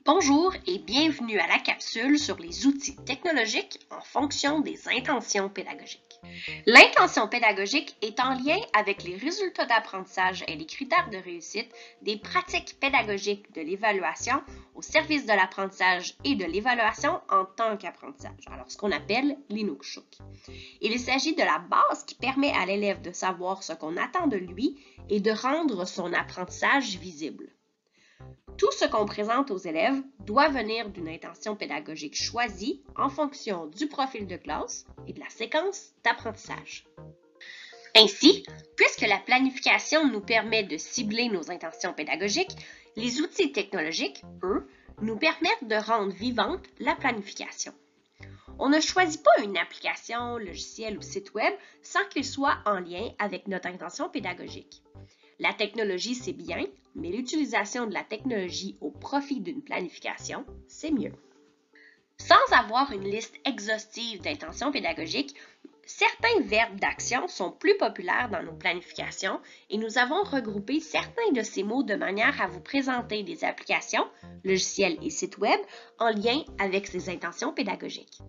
Bonjour et bienvenue à la capsule sur les outils technologiques en fonction des intentions pédagogiques. L'intention pédagogique est en lien avec les résultats d'apprentissage et les critères de réussite des pratiques pédagogiques de l'évaluation au service de l'apprentissage et de l'évaluation en tant qu'apprentissage, alors ce qu'on appelle l'Inukshuk. Il s'agit de la base qui permet à l'élève de savoir ce qu'on attend de lui et de rendre son apprentissage visible. Tout ce qu'on présente aux élèves doit venir d'une intention pédagogique choisie en fonction du profil de classe et de la séquence d'apprentissage. Ainsi, puisque la planification nous permet de cibler nos intentions pédagogiques, les outils technologiques, eux, nous permettent de rendre vivante la planification. On ne choisit pas une application, logiciel ou site web sans qu'il soit en lien avec notre intention pédagogique. La technologie, c'est bien, mais l'utilisation de la technologie au profit d'une planification, c'est mieux. Sans avoir une liste exhaustive d'intentions pédagogiques, certains verbes d'action sont plus populaires dans nos planifications et nous avons regroupé certains de ces mots de manière à vous présenter des applications, logiciels et sites web en lien avec ces intentions pédagogiques.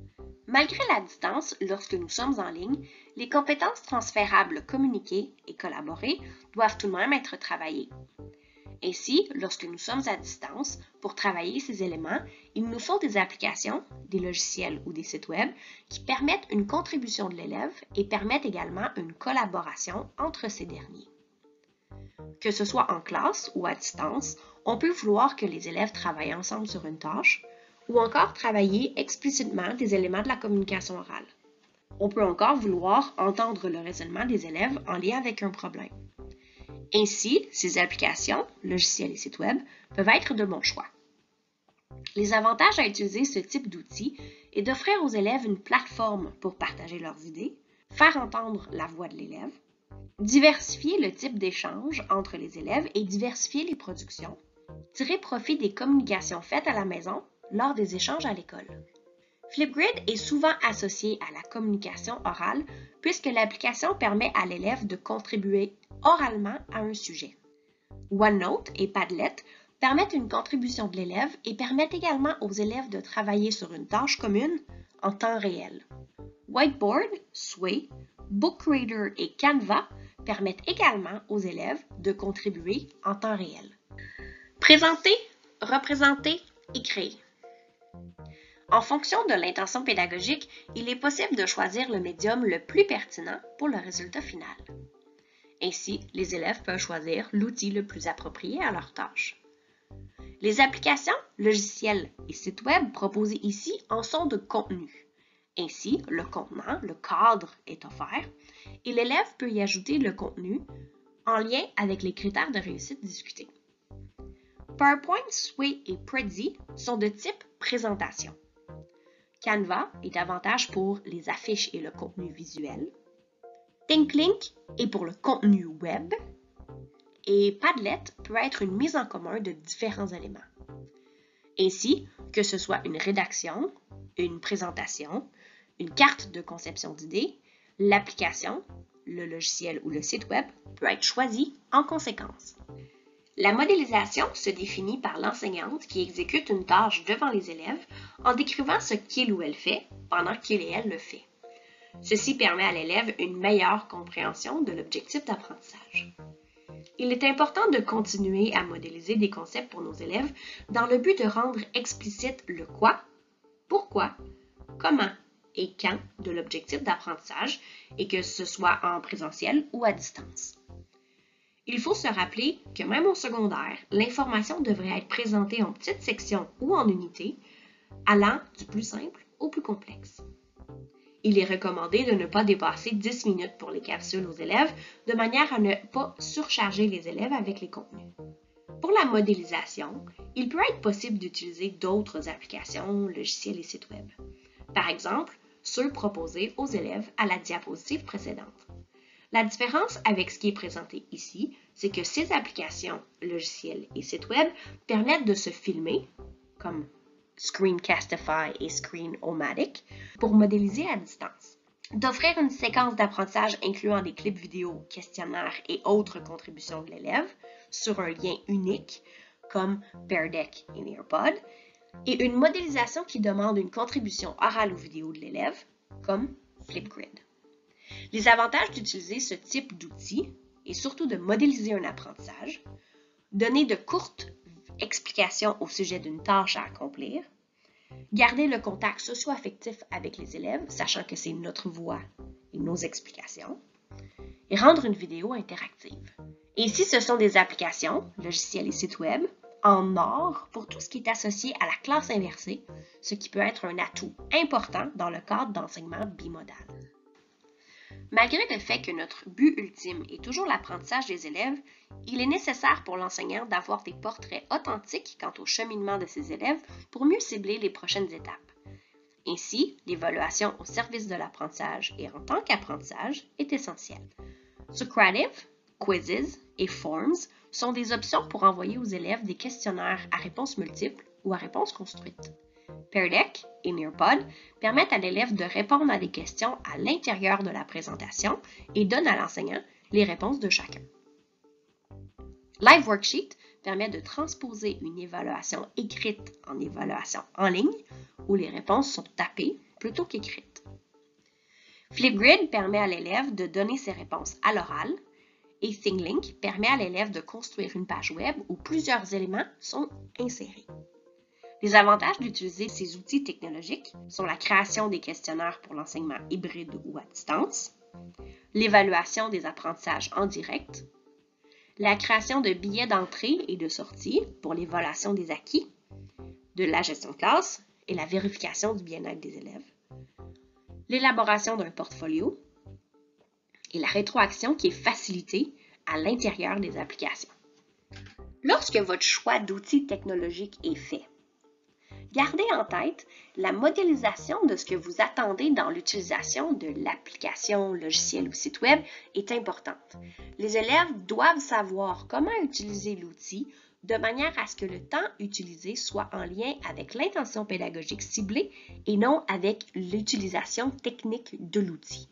Malgré la distance, lorsque nous sommes en ligne, les compétences transférables communiquer et collaborer doivent tout de même être travaillées. Ainsi, lorsque nous sommes à distance, pour travailler ces éléments, il nous faut des applications, des logiciels ou des sites web qui permettent une contribution de l'élève et permettent également une collaboration entre ces derniers. Que ce soit en classe ou à distance, on peut vouloir que les élèves travaillent ensemble sur une tâche, ou encore travailler explicitement des éléments de la communication orale. On peut encore vouloir entendre le raisonnement des élèves en lien avec un problème. Ainsi, ces applications, logiciels et sites web peuvent être de bons choix. Les avantages à utiliser ce type d'outils est d'offrir aux élèves une plateforme pour partager leurs idées, faire entendre la voix de l'élève, diversifier le type d'échange entre les élèves et diversifier les productions, tirer profit des communications faites à la maison lors des échanges à l'école. Flipgrid est souvent associé à la communication orale puisque l'application permet à l'élève de contribuer oralement à un sujet. OneNote et Padlet permettent une contribution de l'élève et permettent également aux élèves de travailler sur une tâche commune en temps réel. Whiteboard, Sway, BookReader et Canva permettent également aux élèves de contribuer en temps réel. Présenter, représenter et créer. En fonction de l'intention pédagogique, il est possible de choisir le médium le plus pertinent pour le résultat final. Ainsi, les élèves peuvent choisir l'outil le plus approprié à leur tâche. Les applications, logiciels et sites web proposés ici en sont de contenu. Ainsi, le contenant, le cadre est offert et l'élève peut y ajouter le contenu en lien avec les critères de réussite discutés. PowerPoint, Sway et Prezi sont de type présentation. Canva est davantage pour les affiches et le contenu visuel. ThinkLink est pour le contenu web. Et Padlet peut être une mise en commun de différents éléments. Ainsi, que ce soit une rédaction, une présentation, une carte de conception d'idées, l'application, le logiciel ou le site web peut être choisi en conséquence. La modélisation se définit par l'enseignante qui exécute une tâche devant les élèves en décrivant ce qu'il ou elle fait pendant qu'il et elle le fait. Ceci permet à l'élève une meilleure compréhension de l'objectif d'apprentissage. Il est important de continuer à modéliser des concepts pour nos élèves dans le but de rendre explicite le quoi, pourquoi, comment et quand de l'objectif d'apprentissage et que ce soit en présentiel ou à distance. Il faut se rappeler que même au secondaire, l'information devrait être présentée en petites sections ou en unités, allant du plus simple au plus complexe. Il est recommandé de ne pas dépasser 10 minutes pour les capsules aux élèves, de manière à ne pas surcharger les élèves avec les contenus. Pour la modélisation, il peut être possible d'utiliser d'autres applications, logiciels et sites web. Par exemple, ceux proposés aux élèves à la diapositive précédente. La différence avec ce qui est présenté ici, c'est que ces applications, logiciels et sites web permettent de se filmer, comme Screencastify et Screenomatic, pour modéliser à distance. D'offrir une séquence d'apprentissage incluant des clips vidéo, questionnaires et autres contributions de l'élève sur un lien unique, comme Pear Deck et Nearpod, et une modélisation qui demande une contribution orale ou vidéo de l'élève, comme Flipgrid. Les avantages d'utiliser ce type d'outils est surtout de modéliser un apprentissage, donner de courtes explications au sujet d'une tâche à accomplir, garder le contact socio-affectif avec les élèves, sachant que c'est notre voix et nos explications, et rendre une vidéo interactive. Et ici, ce sont des applications, logiciels et sites web, en or pour tout ce qui est associé à la classe inversée, ce qui peut être un atout important dans le cadre d'enseignement bimodal. Malgré le fait que notre but ultime est toujours l'apprentissage des élèves, il est nécessaire pour l'enseignant d'avoir des portraits authentiques quant au cheminement de ses élèves pour mieux cibler les prochaines étapes. Ainsi, l'évaluation au service de l'apprentissage et en tant qu'apprentissage est essentielle. Socrative, Quizzes et Forms sont des options pour envoyer aux élèves des questionnaires à réponses multiples ou à réponses construites. Pear Deck et Nearpod permettent à l'élève de répondre à des questions à l'intérieur de la présentation et donnent à l'enseignant les réponses de chacun. Live Worksheet permet de transposer une évaluation écrite en évaluation en ligne où les réponses sont tapées plutôt qu'écrites. Flipgrid permet à l'élève de donner ses réponses à l'oral et ThingLink permet à l'élève de construire une page web où plusieurs éléments sont insérés. Les avantages d'utiliser ces outils technologiques sont la création des questionnaires pour l'enseignement hybride ou à distance, l'évaluation des apprentissages en direct, la création de billets d'entrée et de sortie pour l'évaluation des acquis, de la gestion de classe et la vérification du bien-être des élèves, l'élaboration d'un portfolio et la rétroaction qui est facilitée à l'intérieur des applications. Lorsque votre choix d'outils technologiques est fait, gardez en tête la modélisation de ce que vous attendez dans l'utilisation de l'application, logiciel ou site web est importante. Les élèves doivent savoir comment utiliser l'outil de manière à ce que le temps utilisé soit en lien avec l'intention pédagogique ciblée et non avec l'utilisation technique de l'outil.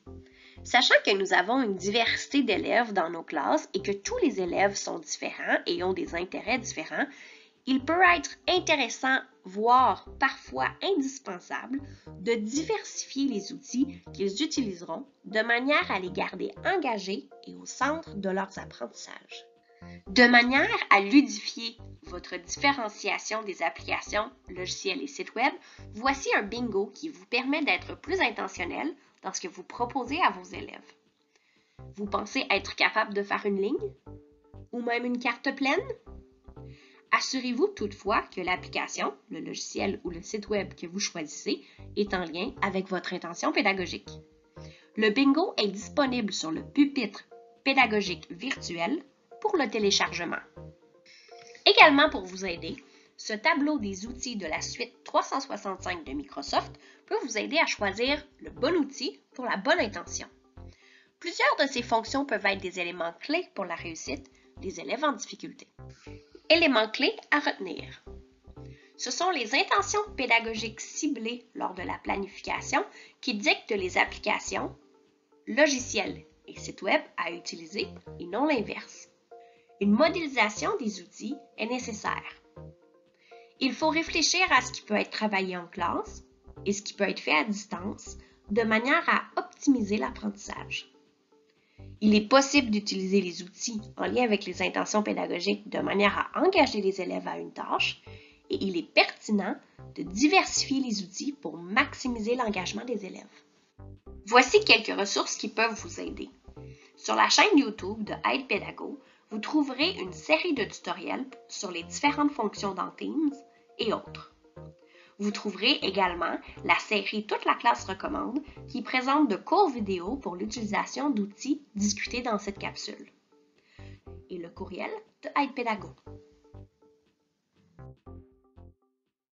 Sachant que nous avons une diversité d'élèves dans nos classes et que tous les élèves sont différents et ont des intérêts différents, il peut être intéressant, voire parfois indispensable, de diversifier les outils qu'ils utiliseront de manière à les garder engagés et au centre de leurs apprentissages. De manière à ludifier votre différenciation des applications, logiciels et sites web, voici un bingo qui vous permet d'être plus intentionnel dans ce que vous proposez à vos élèves. Vous pensez être capable de faire une ligne? Ou même une carte pleine? Assurez-vous toutefois que l'application, le logiciel ou le site web que vous choisissez est en lien avec votre intention pédagogique. Le bingo est disponible sur le pupitre pédagogique virtuel pour le téléchargement. Également pour vous aider, ce tableau des outils de la suite 365 de Microsoft peut vous aider à choisir le bon outil pour la bonne intention. Plusieurs de ces fonctions peuvent être des éléments clés pour la réussite des élèves en difficulté. Éléments clés à retenir. Ce sont les intentions pédagogiques ciblées lors de la planification qui dictent les applications, logiciels et sites web à utiliser et non l'inverse. Une modélisation des outils est nécessaire. Il faut réfléchir à ce qui peut être travaillé en classe et ce qui peut être fait à distance de manière à optimiser l'apprentissage. Il est possible d'utiliser les outils en lien avec les intentions pédagogiques de manière à engager les élèves à une tâche et il est pertinent de diversifier les outils pour maximiser l'engagement des élèves. Voici quelques ressources qui peuvent vous aider. Sur la chaîne YouTube de Aide Pédago, vous trouverez une série de tutoriels sur les différentes fonctions dans Teams et autres. Vous trouverez également la série Toute la classe recommande qui présente de courts vidéos pour l'utilisation d'outils discutés dans cette capsule. Et le courriel de Aide Pédago.